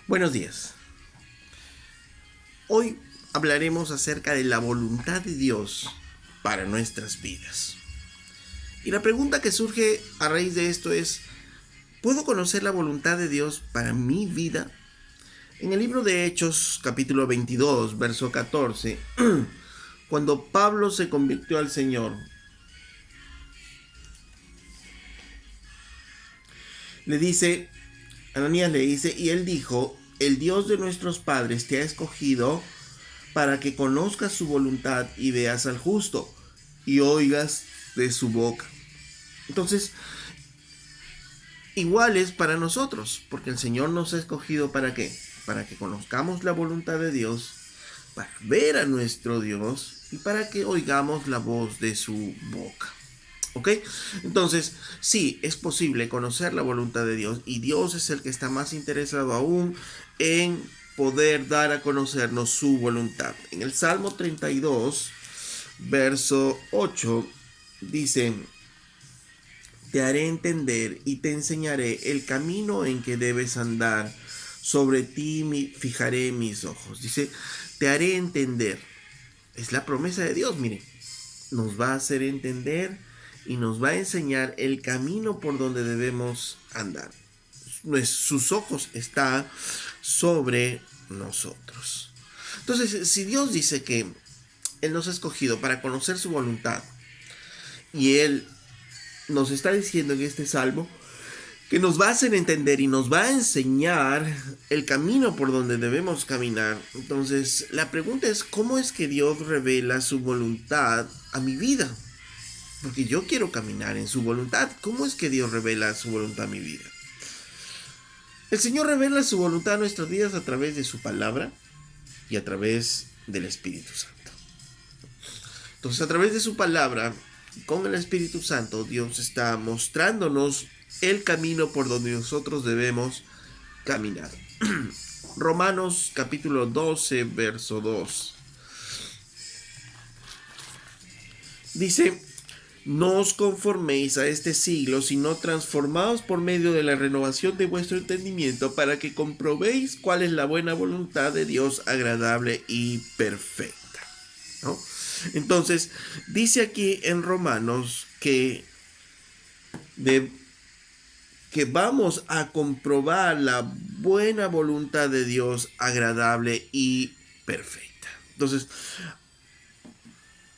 Buenos días. Hoy hablaremos acerca de la voluntad de Dios para nuestras vidas. Y la pregunta que surge a raíz de esto es, ¿puedo conocer la voluntad de Dios para mi vida? En el libro de Hechos, capítulo 22, verso 14, cuando Pablo se convirtió al Señor, le dice, Ananías le dice, y él dijo, el Dios de nuestros padres te ha escogido para que conozcas su voluntad y veas al justo y oigas de su boca. Entonces, igual es para nosotros, porque el Señor nos ha escogido ¿para qué? Para que conozcamos la voluntad de Dios, para ver a nuestro Dios y para que oigamos la voz de su boca. ¿Ok? Entonces, sí, es posible conocer la voluntad de Dios y Dios es el que está más interesado aún en poder dar a conocernos su voluntad. En el Salmo 32, verso 8, dice, te haré entender y te enseñaré el camino en que debes andar. Sobre ti fijaré mis ojos. Dice, te haré entender. Es la promesa de Dios, miren. Nos va a hacer entender y nos va a enseñar el camino por donde debemos andar. Sus ojos están sobre nosotros. Entonces, si Dios dice que Él nos ha escogido para conocer su voluntad y Él nos está diciendo en este salmo que nos va a hacer entender y nos va a enseñar el camino por donde debemos caminar. Entonces, la pregunta es, ¿cómo es que Dios revela su voluntad a mi vida? Porque yo quiero caminar en su voluntad. ¿Cómo es que Dios revela su voluntad a mi vida? El Señor revela su voluntad a nuestras vidas a través de su palabra y a través del Espíritu Santo. Entonces, a través de su palabra, con el Espíritu Santo, Dios está mostrándonos el camino por donde nosotros debemos caminar. Romanos capítulo 12, verso 2. Dice, no os conforméis a este siglo, sino transformaos por medio de la renovación de vuestro entendimiento para que comprobéis cuál es la buena voluntad de Dios agradable y perfecta. ¿No? Entonces, dice aquí en Romanos que vamos a comprobar la buena voluntad de Dios agradable y perfecta. Entonces,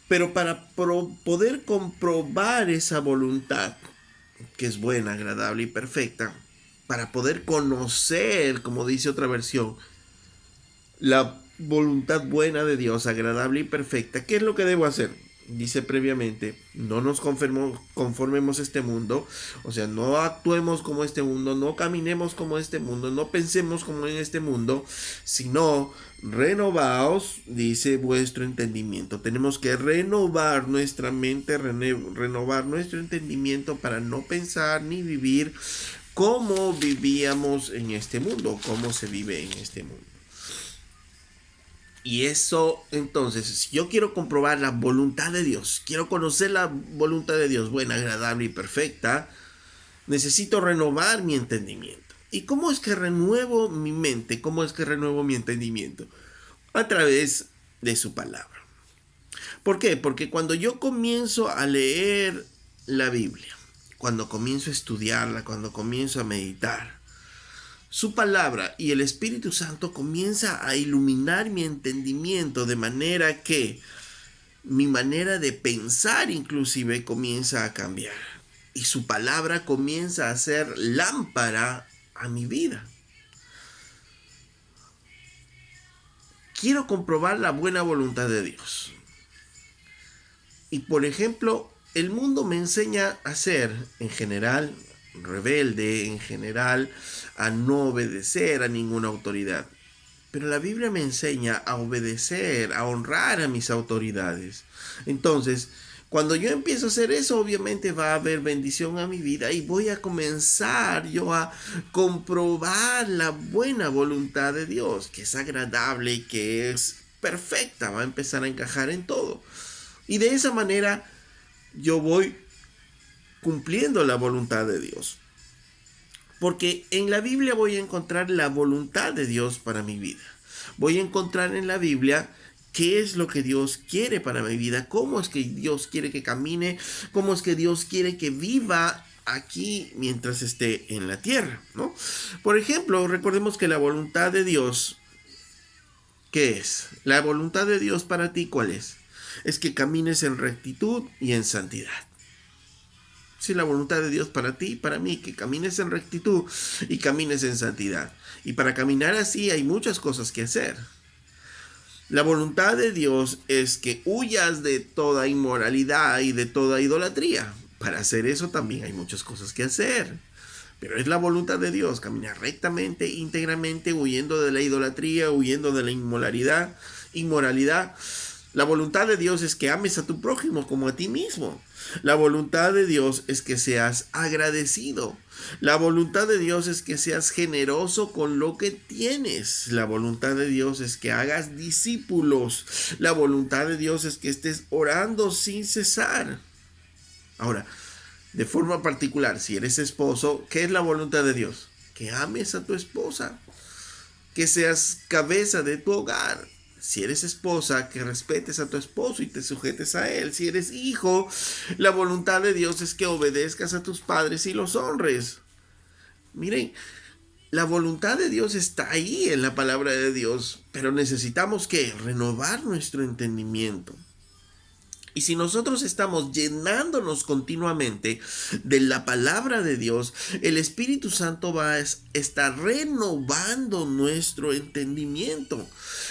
pero para poder comprobar esa voluntad, que es buena, agradable y perfecta, para poder conocer, como dice otra versión, la voluntad buena de Dios, agradable y perfecta, ¿qué es lo que debo hacer? Dice previamente, no nos conformemos a este mundo, o sea, no actuemos como este mundo, no caminemos como este mundo, no pensemos como en este mundo, sino renovaos, dice vuestro entendimiento. Tenemos que renovar nuestra mente, renovar nuestro entendimiento para no pensar ni vivir como vivíamos en este mundo, cómo se vive en este mundo. Y eso, entonces, si yo quiero comprobar la voluntad de Dios, quiero conocer la voluntad de Dios buena, agradable y perfecta, necesito renovar mi entendimiento. ¿Y cómo es que renuevo mi mente? ¿Cómo es que renuevo mi entendimiento? A través de su palabra. ¿Por qué? Porque cuando yo comienzo a leer la Biblia, cuando comienzo a estudiarla, cuando comienzo a meditar, su palabra y el Espíritu Santo comienza a iluminar mi entendimiento de manera que mi manera de pensar inclusive comienza a cambiar. Y su palabra comienza a ser lámpara a mi vida. Quiero comprobar la buena voluntad de Dios. Y por ejemplo, el mundo me enseña a ser, en general, rebelde, en general, a no obedecer a ninguna autoridad. Pero la Biblia me enseña a obedecer, a honrar a mis autoridades. Entonces, cuando yo empiezo a hacer eso, obviamente va a haber bendición a mi vida y voy a comenzar yo a comprobar la buena voluntad de Dios, que es agradable y que es perfecta, va a empezar a encajar en todo. Y de esa manera yo voy cumpliendo la voluntad de Dios. Porque en la Biblia voy a encontrar la voluntad de Dios para mi vida. Voy a encontrar en la Biblia qué es lo que Dios quiere para mi vida, cómo es que Dios quiere que camine, cómo es que Dios quiere que viva aquí mientras esté en la tierra, ¿no? Por ejemplo, recordemos que la voluntad de Dios, ¿qué es? La voluntad de Dios para ti, ¿cuál es? Es que camines en rectitud y en santidad. Si la voluntad de Dios para ti y para mí, que camines en rectitud y camines en santidad. Y para caminar así hay muchas cosas que hacer. La voluntad de Dios es que huyas de toda inmoralidad y de toda idolatría. Para hacer eso también hay muchas cosas que hacer. Pero es la voluntad de Dios caminar rectamente, íntegramente, huyendo de la idolatría, huyendo de la inmoralidad. La voluntad de Dios es que ames a tu prójimo como a ti mismo. La voluntad de Dios es que seas agradecido. La voluntad de Dios es que seas generoso con lo que tienes. La voluntad de Dios es que hagas discípulos. La voluntad de Dios es que estés orando sin cesar. Ahora, de forma particular, si eres esposo, ¿qué es la voluntad de Dios? Que ames a tu esposa, que seas cabeza de tu hogar. Si eres esposa, que respetes a tu esposo y te sujetes a él. Si eres hijo, la voluntad de Dios es que obedezcas a tus padres y los honres. Miren, la voluntad de Dios está ahí en la palabra de Dios, pero necesitamos que renovar nuestro entendimiento. Y si nosotros estamos llenándonos continuamente de la palabra de Dios, el Espíritu Santo va a estar renovando nuestro entendimiento.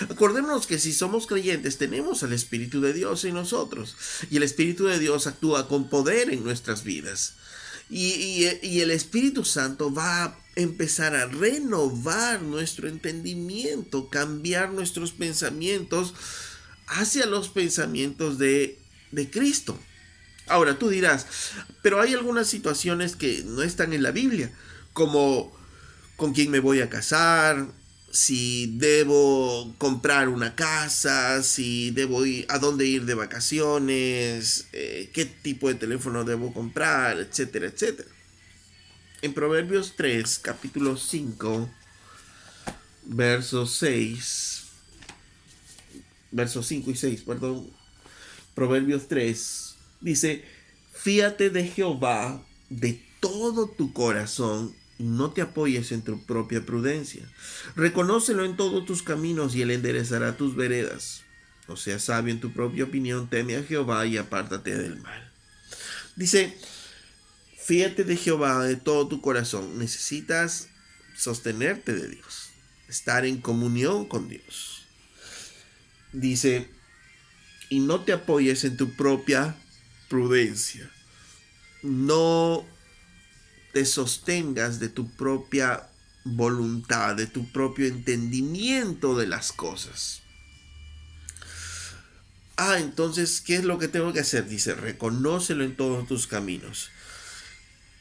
Acordémonos que si somos creyentes tenemos al Espíritu de Dios en nosotros y el Espíritu de Dios actúa con poder en nuestras vidas. Y el Espíritu Santo va a empezar a renovar nuestro entendimiento, cambiar nuestros pensamientos hacia los pensamientos de Cristo. Ahora tú dirás, pero hay algunas situaciones que no están en la Biblia, como con quién me voy a casar, si debo comprar una casa, si debo ir, a dónde ir de vacaciones, qué tipo de teléfono debo comprar, etcétera, etcétera. En Proverbios 3, capítulo 5, versos 5 y 6, perdón. Proverbios 3 dice: fíate de Jehová de todo tu corazón y no te apoyes en tu propia prudencia. Reconócelo en todos tus caminos y él enderezará tus veredas. No seas sabio en tu propia opinión, teme a Jehová y apártate del mal. Dice, fíate de Jehová de todo tu corazón. Necesitas sostenerte de Dios, estar en comunión con Dios. Dice, y no te apoyes en tu propia prudencia. No te sostengas de tu propia voluntad, de tu propio entendimiento de las cosas. Entonces, ¿qué es lo que tengo que hacer? Dice, reconócelo en todos tus caminos.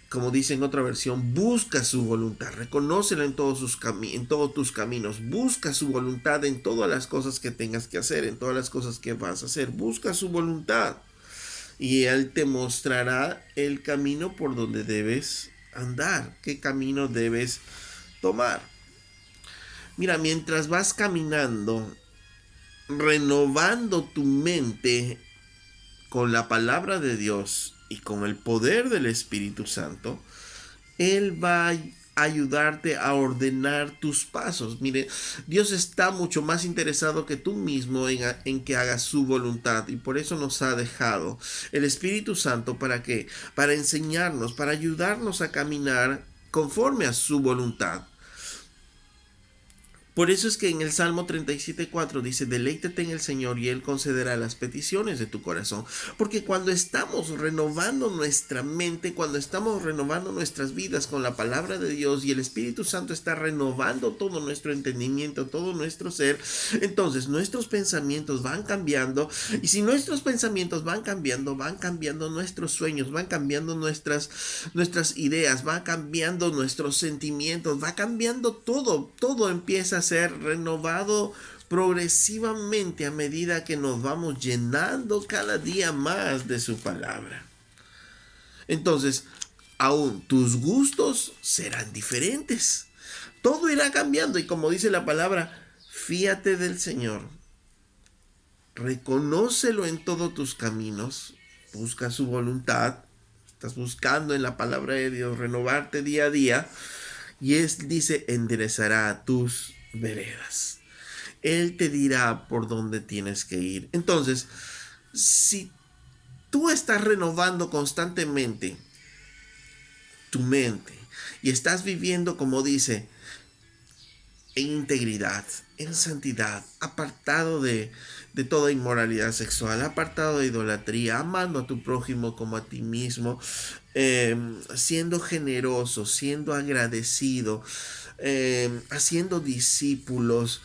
Como dice en otra versión, busca su voluntad, reconócelo en todos tus caminos, busca su voluntad en todas las cosas que tengas que hacer, en todas las cosas que vas a hacer, busca su voluntad y él te mostrará el camino por donde debes andar, qué camino debes tomar. Mira, mientras vas caminando, renovando tu mente con la palabra de Dios y con el poder del Espíritu Santo, Él va a ayudarte a ordenar tus pasos. Mire, Dios está mucho más interesado que tú mismo en que hagas su voluntad, y por eso nos ha dejado el Espíritu Santo. ¿Para qué? Para enseñarnos, para ayudarnos a caminar conforme a su voluntad. Por eso es que en el Salmo 37:4 dice, deleítate en el Señor y Él concederá las peticiones de tu corazón. Porque cuando estamos renovando nuestra mente, cuando estamos renovando nuestras vidas con la palabra de Dios y el Espíritu Santo está renovando todo nuestro entendimiento, todo nuestro ser, entonces nuestros pensamientos van cambiando. Y si nuestros pensamientos van cambiando nuestros sueños, van cambiando nuestras ideas, va cambiando nuestros sentimientos, va cambiando todo. Todo empieza a ser renovado progresivamente a medida que nos vamos llenando cada día más de su palabra. Entonces, aún tus gustos serán diferentes. Todo irá cambiando y como dice la palabra, fíate del Señor, reconócelo en todos tus caminos, busca su voluntad, estás buscando en la palabra de Dios renovarte día a día y Él dice, enderezará tus veredas. Él te dirá por dónde tienes que ir. Entonces, si tú estás renovando constantemente tu mente y estás viviendo, como dice, en integridad, en santidad, apartado de toda inmoralidad sexual, apartado de idolatría, amando a tu prójimo como a ti mismo, siendo generoso, siendo agradecido, haciendo discípulos,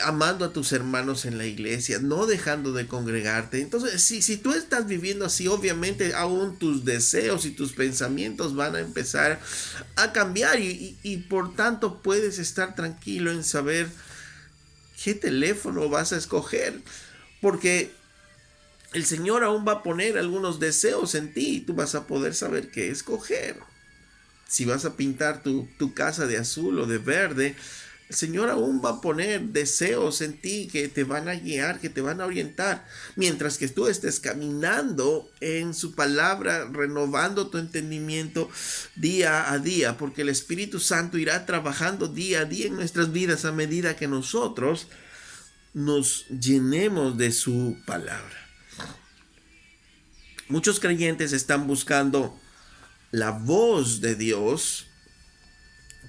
amando a tus hermanos en la iglesia, no dejando de congregarte. Entonces, si tú estás viviendo así, obviamente aún tus deseos y tus pensamientos van a empezar a cambiar y por tanto puedes estar tranquilo en saber qué teléfono vas a escoger, porque el Señor aún va a poner algunos deseos en ti y tú vas a poder saber qué escoger. Si vas a pintar tu casa de azul o de verde, el Señor aún va a poner deseos en ti que te van a guiar, que te van a orientar. Mientras que tú estés caminando en su palabra, renovando tu entendimiento día a día, porque el Espíritu Santo irá trabajando día a día en nuestras vidas a medida que nosotros nos llenemos de su palabra. Muchos creyentes están buscando la voz de Dios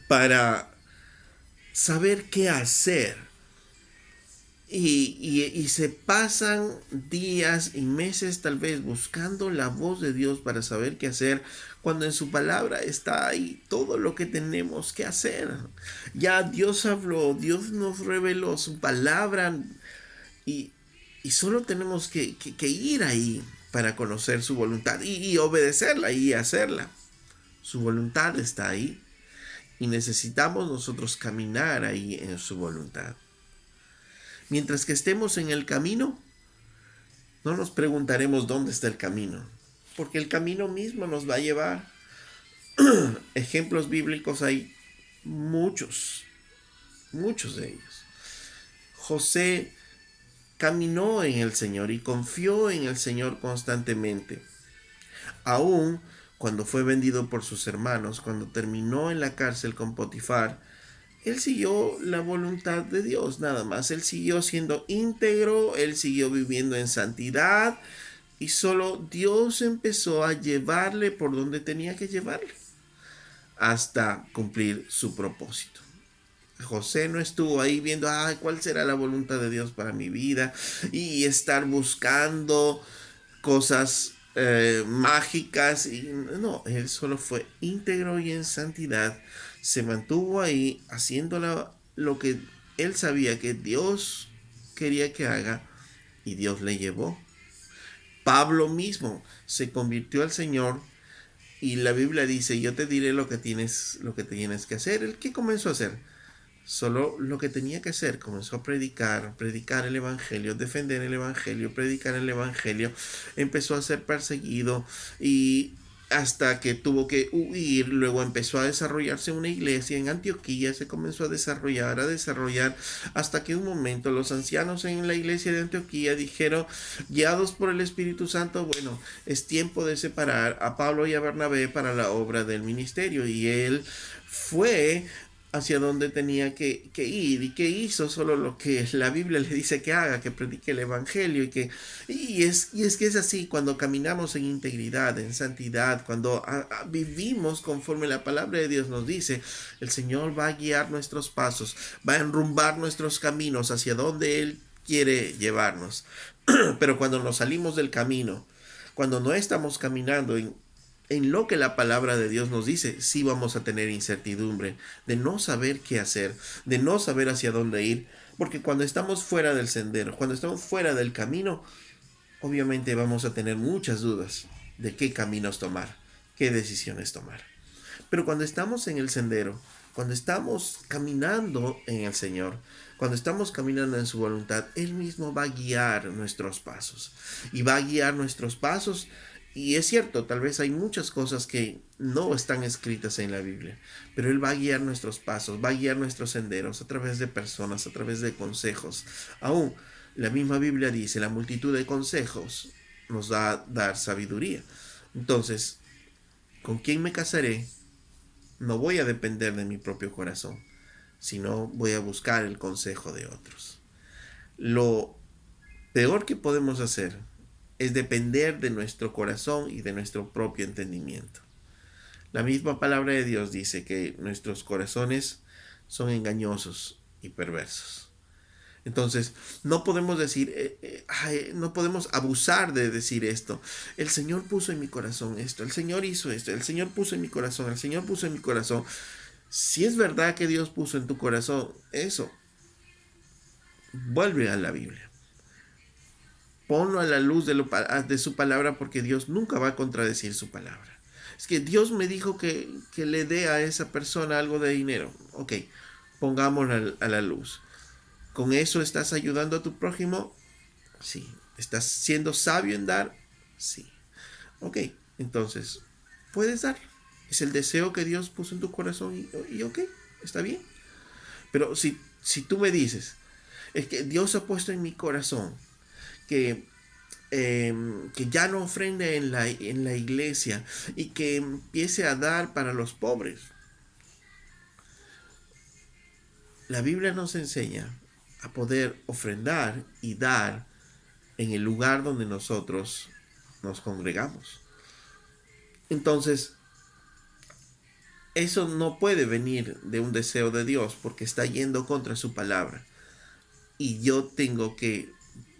para saber qué hacer y se pasan días y meses tal vez buscando la voz de Dios para saber qué hacer, cuando en su palabra está ahí todo lo que tenemos que hacer. Ya Dios habló, Dios nos reveló su palabra y, y solo tenemos que ir ahí para conocer su voluntad y obedecerla y hacerla. Su voluntad está ahí y necesitamos nosotros caminar ahí en su voluntad. Mientras que estemos en el camino, no nos preguntaremos dónde está el camino, porque el camino mismo nos va a llevar. Ejemplos bíblicos hay muchos, muchos de ellos. José caminó en el Señor y confió en el Señor constantemente. Aún cuando fue vendido por sus hermanos, cuando terminó en la cárcel con Potifar, él siguió la voluntad de Dios, nada más. Él siguió siendo íntegro, él siguió viviendo en santidad y solo Dios empezó a llevarle por donde tenía que llevarle hasta cumplir su propósito. José no estuvo ahí viendo, cuál será la voluntad de Dios para mi vida y estar buscando cosas mágicas. Y no, él solo fue íntegro y en santidad. Se mantuvo ahí haciendo lo que él sabía que Dios quería que haga y Dios le llevó. Pablo mismo se convirtió al Señor y la Biblia dice, yo te diré lo que tienes que hacer. ¿El qué comenzó a hacer? Solo lo que tenía que hacer, comenzó a predicar el evangelio, defender el evangelio, predicar el evangelio, empezó a ser perseguido y hasta que tuvo que huir, luego empezó a desarrollarse una iglesia en Antioquía, se comenzó a desarrollar, hasta que un momento los ancianos en la iglesia de Antioquía dijeron, guiados por el Espíritu Santo, bueno, es tiempo de separar a Pablo y a Bernabé para la obra del ministerio, y él fue hacia donde tenía que ir y que hizo solo lo que la Biblia le dice que haga, que predique el evangelio y es que es así cuando caminamos en integridad, en santidad, cuando vivimos conforme la palabra de Dios nos dice, el Señor va a guiar nuestros pasos, va a enrumbar nuestros caminos hacia donde Él quiere llevarnos. Pero cuando nos salimos del camino, cuando no estamos caminando en lo que la palabra de Dios nos dice, sí vamos a tener incertidumbre de no saber qué hacer, de no saber hacia dónde ir, porque cuando estamos fuera del sendero, cuando estamos fuera del camino, obviamente vamos a tener muchas dudas de qué caminos tomar, qué decisiones tomar. Pero cuando estamos en el sendero, cuando estamos caminando en el Señor, cuando estamos caminando en su voluntad, Él mismo va a guiar nuestros pasos y va a guiar nuestros pasos Y es cierto, tal vez hay muchas cosas que no están escritas en la Biblia, pero Él va a guiar nuestros pasos, va a guiar nuestros senderos a través de personas, a través de consejos. Aún la misma Biblia dice, la multitud de consejos nos va a dar sabiduría. Entonces, ¿con quién me casaré? No voy a depender de mi propio corazón, sino voy a buscar el consejo de otros. Lo peor que podemos hacer es depender de nuestro corazón y de nuestro propio entendimiento. La misma palabra de Dios dice que nuestros corazones son engañosos y perversos. Entonces, no podemos decir, no podemos abusar de decir esto. El Señor puso en mi corazón esto, el Señor hizo esto, el Señor puso en mi corazón, el Señor puso en mi corazón. Si es verdad que Dios puso en tu corazón eso, vuelve a la Biblia. Ponlo a la luz de su palabra, porque Dios nunca va a contradecir su palabra. Es que Dios me dijo que le dé a esa persona algo de dinero. Ok, pongámoslo a la luz. ¿Con eso estás ayudando a tu prójimo? Sí. ¿Estás siendo sabio en dar? Sí. Ok, entonces, puedes dar. Es el deseo que Dios puso en tu corazón y ok, está bien. Pero si tú me dices, es que Dios ha puesto en mi corazón que, que ya no ofrende en la iglesia y que empiece a dar para los pobres. La Biblia nos enseña a poder ofrendar y dar en el lugar donde nosotros nos congregamos. Entonces, eso no puede venir de un deseo de Dios, porque está yendo contra su palabra. Y yo tengo que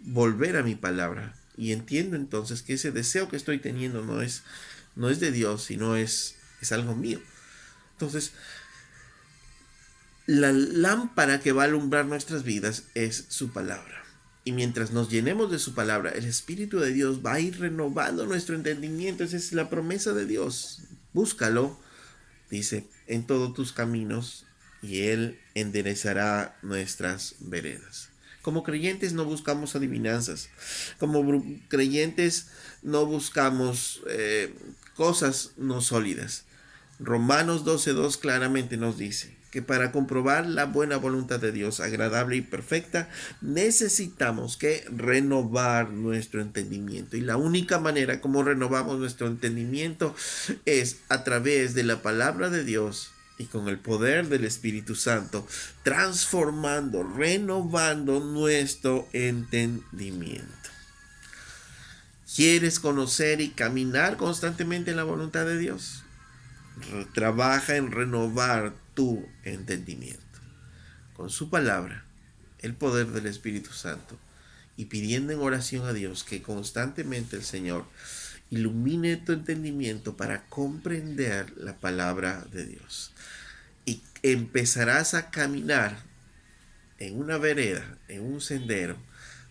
volver a mi palabra. Y entiendo entonces que ese deseo que estoy teniendo no es de Dios, sino es algo mío. Entonces, la lámpara que va a alumbrar nuestras vidas es su palabra. Y mientras nos llenemos de su palabra, el Espíritu de Dios va a ir renovando nuestro entendimiento. Esa es la promesa de Dios. Búscalo, dice, en todos tus caminos, y Él enderezará nuestras veredas. Como creyentes no buscamos adivinanzas. Como creyentes no buscamos cosas no sólidas. Romanos 12:2 claramente nos dice que para comprobar la buena voluntad de Dios, agradable y perfecta, necesitamos que renovar nuestro entendimiento. Y la única manera como renovamos nuestro entendimiento es a través de la palabra de Dios y con el poder del Espíritu Santo, transformando, renovando nuestro entendimiento. ¿Quieres conocer y caminar constantemente en la voluntad de Dios? Trabaja en renovar tu entendimiento con su palabra, el poder del Espíritu Santo, y pidiendo en oración a Dios que constantemente el Señor ilumine tu entendimiento para comprender la palabra de Dios. Y empezarás a caminar en una vereda, en un sendero,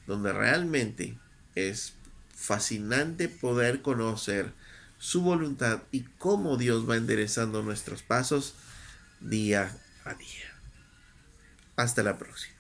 donde realmente es fascinante poder conocer su voluntad y cómo Dios va enderezando nuestros pasos día a día. Hasta la próxima.